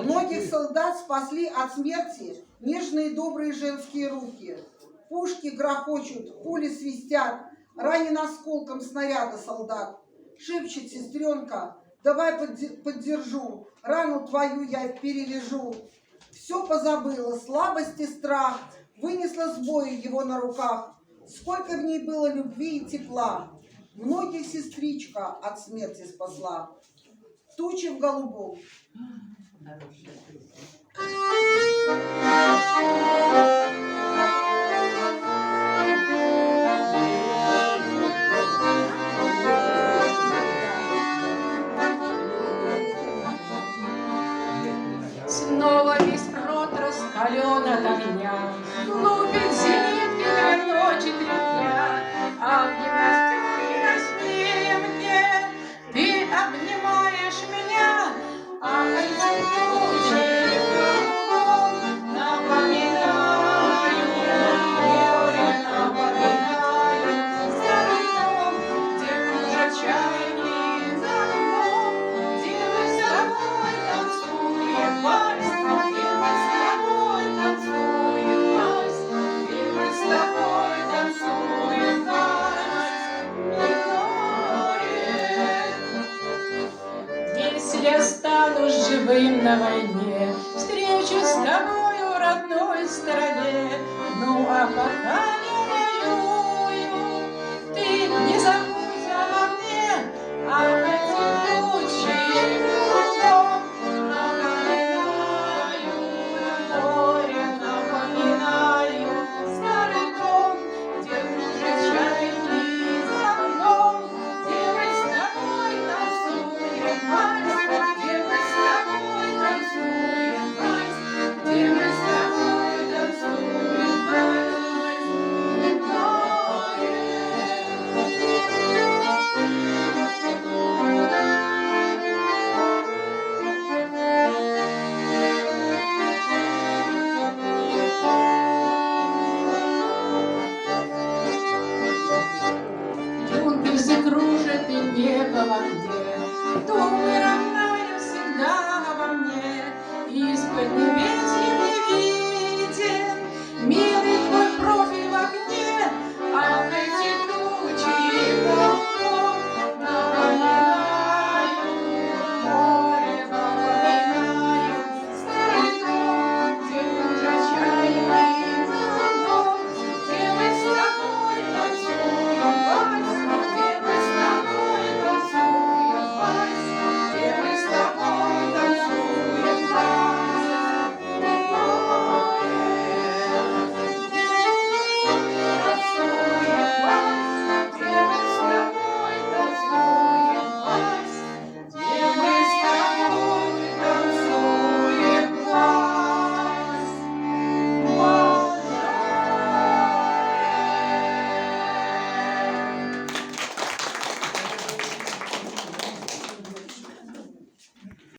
Многих солдат спасли от смерти нежные добрые женские руки. Пушки грохочут, пули свистят, ранен осколком снаряда солдат. Шепчет сестренка: давай поддержу, рану твою я перевяжу. Все позабыла, слабость и страх, вынесла с боя его на руках. Сколько в ней было любви и тепла, многих сестричка от смерти спасла. Тучи в голубом. Снова весь рот раскален от огня, лупит зенитки на ночи 3 дня. Обнимаешь ты мне, ты обнимаешь меня, а тучи напоминаю, море напоминаю. Старый дом, где кружат чайки, за окном, где мы с тобой танцуем вальс, где мы с тобой танцуем вальс, где мы с тобой танцуем вальс. Если я останусь живым на войне, встречу с тобой в родной стороне. Ну а пока